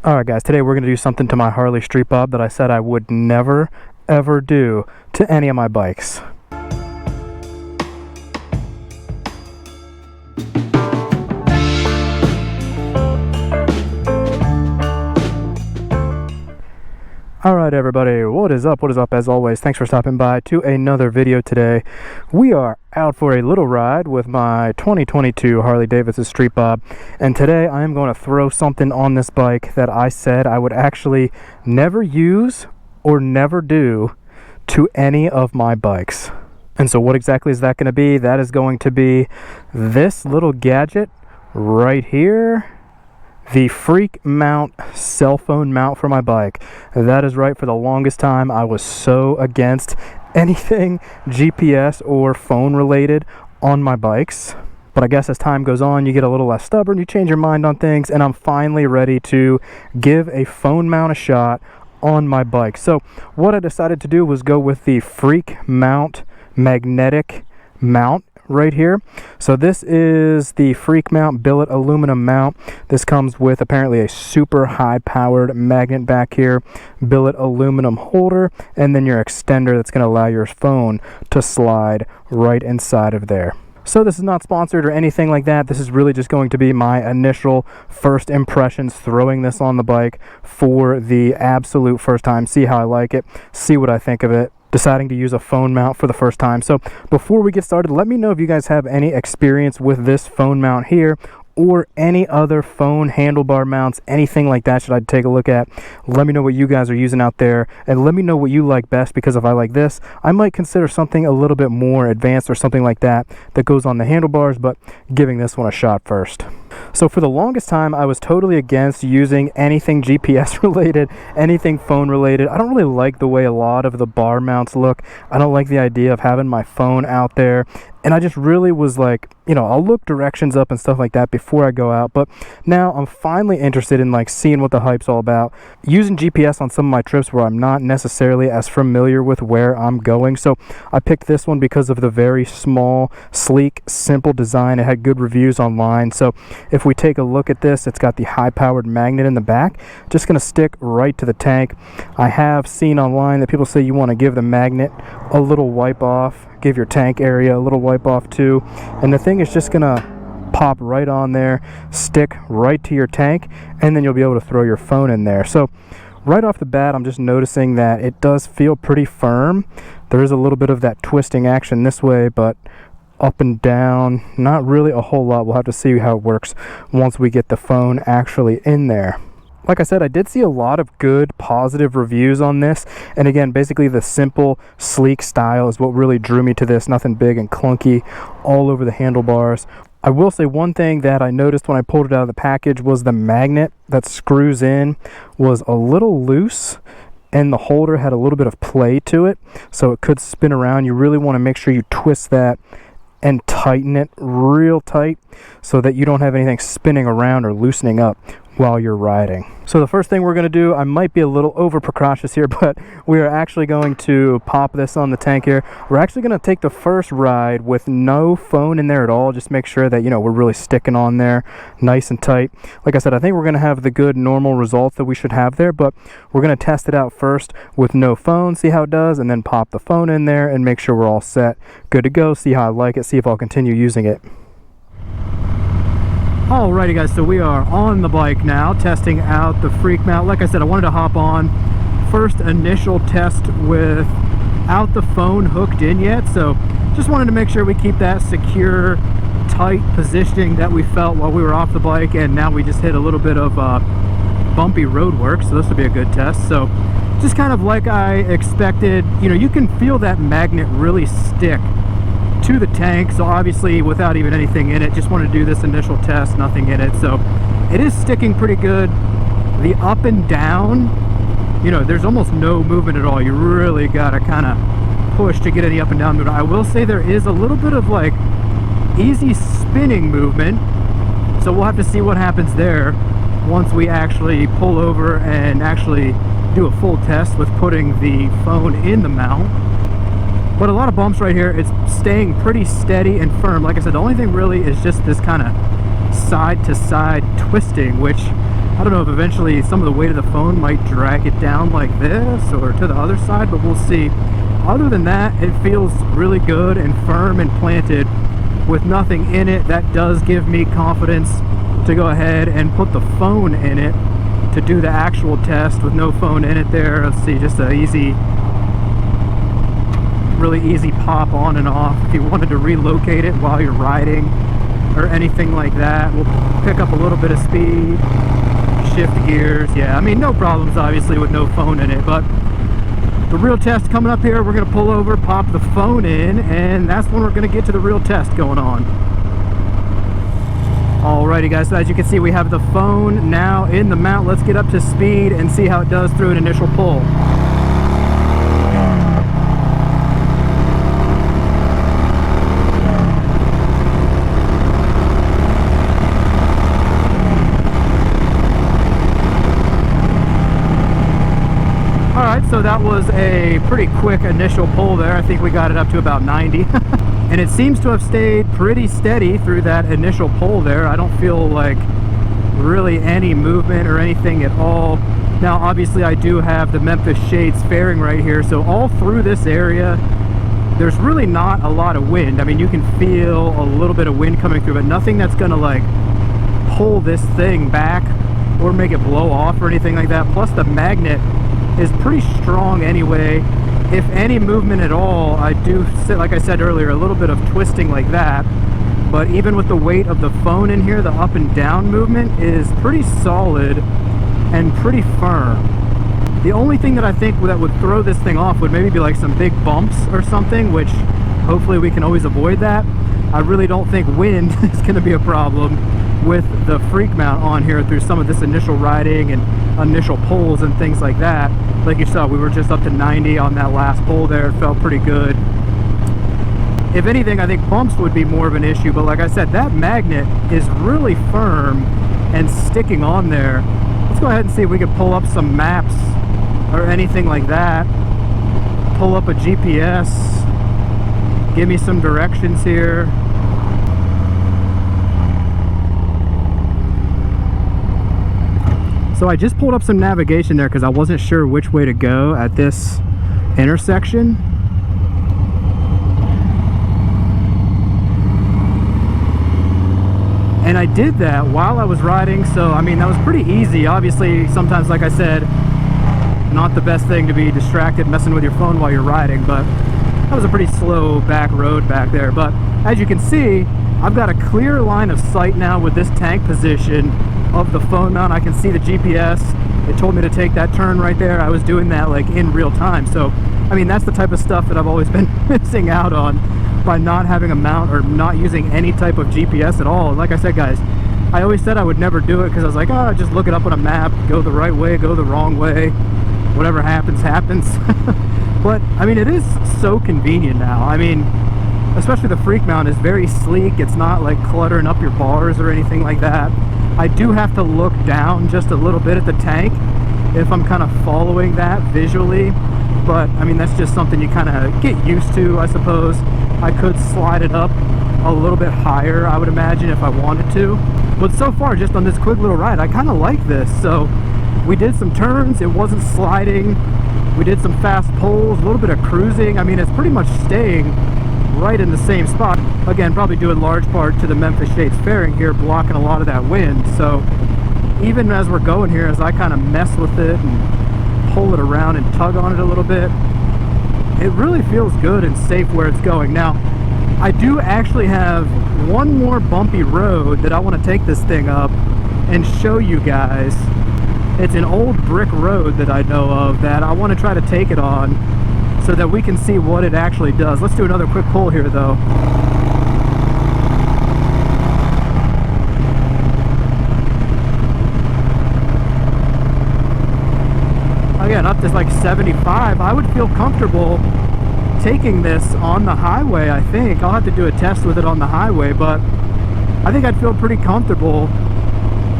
Alright guys, today we're going to do something to my Harley Street Bob that I said I would never ever do to any of my bikes. Alright everybody, what is up? As always, thanks for stopping by to another video today. We are out for a little ride with my 2022 Harley Davidson Street Bob, and today I am going to throw something on this bike that I said I would actually never use or never do to any of my bikes. And so what exactly is that going to be? That is going to be this little gadget right here. The Freakmount cell phone mount for my bike. That is right, for the longest time I was so against anything GPS or phone related on my bikes. But I guess as time goes on, you get a little less stubborn, you change your mind on things, and I'm finally ready to give a phone mount a shot on my bike. So what I decided to do was go with the Freakmount magnetic mount right here. So this is the Freakmount billet aluminum mount. This comes with apparently a super high powered magnet back here, billet aluminum holder, and then your extender that's going to allow your phone to slide right inside of there. So this is not sponsored or anything like that. This is really just going to be my initial first impressions throwing this on the bike for the absolute first time. See how I like it, see what I think of it. Deciding to use a phone mount for the first time. So before we get started, let me know if you guys have any experience with this phone mount here or any other phone handlebar mounts, anything like that should I take a look at. Let me know what you guys are using out there, and let me know what you like best, because if I like this, I might consider something a little bit more advanced or something like that that goes on the handlebars, but giving this one a shot first. So for the longest time, I was totally against using anything GPS related, anything phone related. I don't really like the way a lot of the bar mounts look. I don't like the idea of having my phone out there. And I just really was like, you know, I'll look directions up and stuff like that before I go out. But now I'm finally interested in like seeing what the hype's all about. Using GPS on some of my trips where I'm not necessarily as familiar with where I'm going. So I picked this one because of the very small, sleek, simple design. It had good reviews online. So if we take a look at this, it's got the high-powered magnet in the back. Just going to stick right to the tank. I have seen online that people say you want to give the magnet a little wipe off. Give your tank area a little wipe off too, and the thing is just gonna pop right on there, stick right to your tank, and then you'll be able to throw your phone in there. So right off the bat, I'm just noticing that it does feel pretty firm. There is a little bit of that twisting action this way, but up and down, not really a whole lot. We'll have to see how it works once we get the phone actually in there. Like I said, I did see a lot of good, positive reviews on this. And again, basically the simple, sleek style is what really drew me to this. Nothing big and clunky all over the handlebars. I will say one thing that I noticed when I pulled it out of the package was the magnet that screws in was a little loose, and the holder had a little bit of play to it, so it could spin around. You really want to make sure you twist that and tighten it real tight so that you don't have anything spinning around or loosening up while you're riding. So the first thing we're going to do, I might be a little over precautious here, but we are actually going to pop this on the tank here. We're actually going to take the first ride with no phone in there at all. Just make sure that, you know, we're really sticking on there nice and tight. Like I said, I think we're going to have the good normal results that we should have there, but we're going to test it out first with no phone, see how it does, and then pop the phone in there and make sure we're all set, good to go, see how I like it, see if I'll continue using it. Alrighty guys, so we are on the bike now, testing out the Freakmount. Like I said, I wanted to hop on first initial test without the phone hooked in yet, so just wanted to make sure we keep that secure, tight positioning that we felt while we were off the bike, and now we just hit a little bit of bumpy road work, so this will be a good test. So just kind of like I expected, you know, you can feel that magnet really stick to the tank. So obviously without even anything in it, just want to do this initial test, nothing in it, so it is sticking pretty good. The up and down, you know, there's almost no movement at all. You really gotta kind of push to get any up and down movement. I will say there is a little bit of like easy spinning movement, so we'll have to see what happens there once we actually pull over and actually do a full test with putting the phone in the mount. But a lot of bumps right here. It's staying pretty steady and firm. Like I said, the only thing really is just this kind of side to side twisting, which I don't know if eventually some of the weight of the phone might drag it down like this or to the other side, but we'll see. Other than that, it feels really good and firm and planted with nothing in it. That does give me confidence to go ahead and put the phone in it to do the actual test with no phone in it there. Let's see, just a really easy pop on and off. If you wanted to relocate it while you're riding or anything like that, we'll pick up a little bit of speed, shift gears. Yeah, I mean, no problems obviously with no phone in it, but the real test coming up here, we're gonna pull over, pop the phone in, and that's when we're gonna get to the real test going on. Alrighty guys, so as you can see, we have the phone now in the mount. Let's get up to speed and see how it does through an initial pull. Alright, so that was a pretty quick initial pull there. I think we got it up to about 90. And it seems to have stayed pretty steady through that initial pull there. I don't feel like really any movement or anything at all. Now obviously I do have the Memphis Shades fairing right here, so all through this area there's really not a lot of wind. I mean, you can feel a little bit of wind coming through, but nothing that's gonna like pull this thing back or make it blow off or anything like that. Plus the magnet is pretty strong anyway. If any movement at all, I do, like I said earlier, a little bit of twisting like that. But even with the weight of the phone in here, the up and down movement is pretty solid and pretty firm. The only thing that I think that would throw this thing off would maybe be like some big bumps or something, which hopefully we can always avoid that. I really don't think wind is going to be a problem with the Freakmount on here through some of this initial riding and initial pulls and things like that. Like you saw, we were just up to 90 on that last pull there. It felt pretty good. If anything, I think bumps would be more of an issue, but like I said, that magnet is really firm and sticking on there. Let's go ahead and see if we can pull up some maps or anything like that. Pull up a GPS, give me some directions here. So I just pulled up some navigation there because I wasn't sure which way to go at this intersection. And I did that while I was riding, so I mean, that was pretty easy. Obviously, sometimes, like I said, not the best thing to be distracted messing with your phone while you're riding, but that was a pretty slow back road back there. But as you can see, I've got a clear line of sight now with this tank position of the phone mount. I can see the GPS. It told me to take that turn right there. I was doing that like in real time. So I mean, that's the type of stuff that I've always been missing out on by not having a mount or not using any type of GPS at all. Like I said, guys, I always said I would never do it because I was like, oh, just look it up on a map, go the right way, go the wrong way, whatever happens happens. But I mean, it is so convenient now. I mean, especially the Freakmount is very sleek. It's not like cluttering up your bars or anything like that. I do have to look down just a little bit at the tank if I'm kind of following that visually, but I mean, that's just something you kind of get used to, I suppose. I could slide it up a little bit higher, I would imagine, if I wanted to. But so far, just on this quick little ride, I kind of like this. So we did some turns, it wasn't sliding, we did some fast pulls, a little bit of cruising. I mean, it's pretty much staying right in the same spot. Again, probably due in large part to the Memphis Shades fairing here, blocking a lot of that wind. So even as we're going here, as I kind of mess with it and pull it around and tug on it a little bit, it really feels good and safe where it's going. Now, I do actually have one more bumpy road that I want to take this thing up and show you guys. It's an old brick road that I know of that I want to try to take it on so that we can see what it actually does. Let's do another quick pull here though. Again, up to like 75, I would feel comfortable taking this on the highway, I think. I'll have to do a test with it on the highway, but I think I'd feel pretty comfortable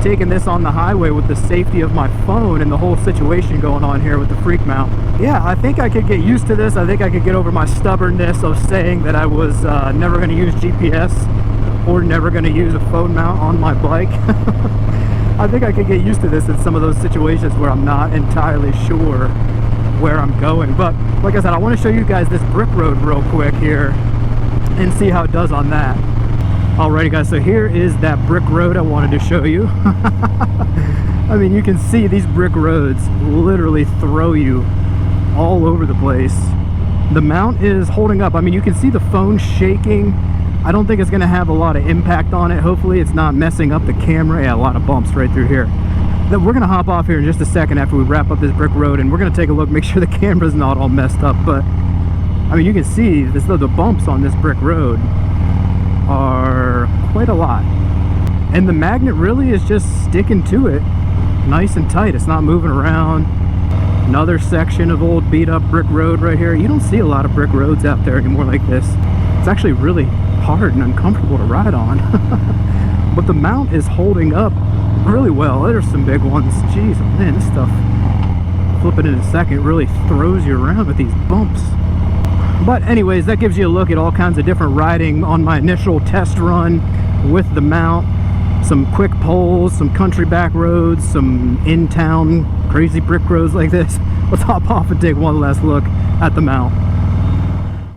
taking this on the highway with the safety of my phone and the whole situation going on here with the Freakmount. Yeah, I think I could get used to this. I think I could get over my stubbornness of saying that I was never going to use GPS or never going to use a phone mount on my bike. I think I could get used to this in some of those situations where I'm not entirely sure where I'm going. But like I said, I want to show you guys this brick road real quick here and see how it does on that. Alrighty guys, so here is that brick road I wanted to show you. I mean, you can see these brick roads literally throw you all over the place. The mount is holding up. I mean, you can see the phone shaking. I don't think it's going to have a lot of impact on it. Hopefully it's not messing up the camera. Yeah, a lot of bumps right through here. Then we're going to hop off here in just a second after we wrap up this brick road, and we're going to take a look, make sure the camera's not all messed up. But I mean, you can see this, the bumps on this brick road are quite a lot, and the magnet really is just sticking to it nice and tight. It's not moving around. Another section of old beat up brick road right here. You don't see a lot of brick roads out there anymore like this. It's actually really hard and uncomfortable to ride on. But the mount is holding up really well. There's some big ones. Jeez, man, this stuff, flip it in a second, really throws you around with these bumps. But anyways, that gives you a look at all kinds of different riding on my initial test run with the mount. Some quick poles, some country back roads, some in-town crazy brick roads like this. Let's hop off and take one last look at the mount.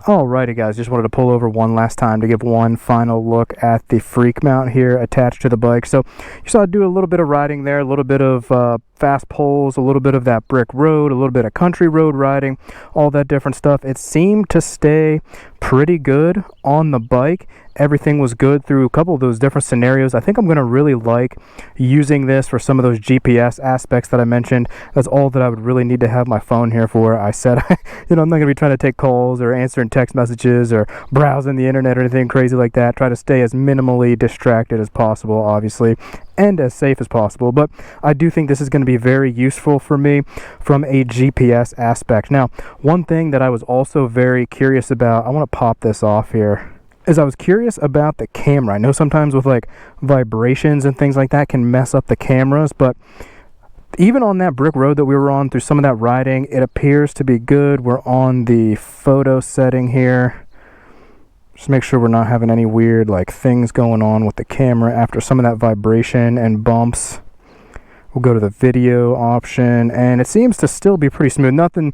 Alrighty guys, just wanted to pull over one last time to give one final look at the Freakmount here attached to the bike. So you saw I do a little bit of riding there, a little bit of fast poles, a little bit of that brick road, a little bit of country road riding, all that different stuff. It seemed to stay pretty good on the bike. Everything was good through a couple of those different scenarios. I think I'm going to really like using this for some of those GPS aspects that I mentioned. That's all that I would really need to have my phone here for. I said, I'm not going to be trying to take calls or answering text messages or browsing the internet or anything crazy like that. Try to stay as minimally distracted as possible, obviously, and as safe as possible. But I do think this is going to be very useful for me from a GPS aspect. Now, one thing that I was also very curious about, I want to pop this off here, is I was curious about the camera. I know sometimes with like vibrations and things like that can mess up the cameras, but even on that brick road that we were on through some of that riding, it appears to be good. We're on the photo setting here. Just make sure we're not having any weird like things going on with the camera after some of that vibration and bumps. We'll go to the video option, and it seems to still be pretty smooth. Nothing,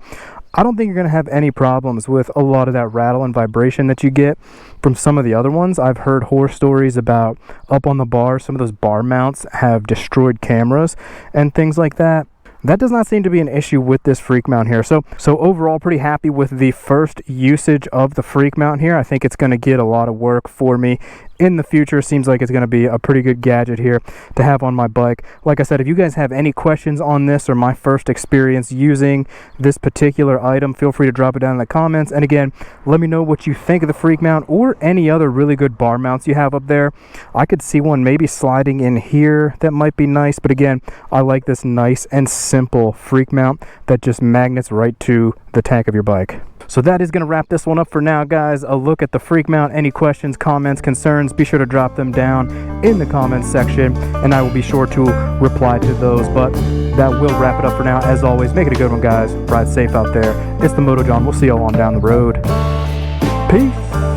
I don't think you're going to have any problems with a lot of that rattle and vibration that you get from some of the other ones. I've heard horror stories about up on the bar, some of those bar mounts have destroyed cameras and things like that. That does not seem to be an issue with this Freakmount here. So overall, pretty happy with the first usage of the Freakmount here. I think it's going to get a lot of work for me in the future. Seems like it's going to be a pretty good gadget here to have on my bike. Like I said, if you guys have any questions on this or my first experience using this particular item, feel free to drop it down in the comments. And again, let me know what you think of the Freakmount or any other really good bar mounts you have up there. I could see one maybe sliding in here that might be nice, but again, I like this nice and simple Freakmount that just magnets right to the tank of your bike. So that is going to wrap this one up for now, guys. A look at the Freakmount. Any questions, comments, concerns, be sure to drop them down in the comments section, and I will be sure to reply to those. But that will wrap it up for now. As always, make it a good one, guys. Ride safe out there. It's the Moto John. We'll see y'all on down the road. Peace.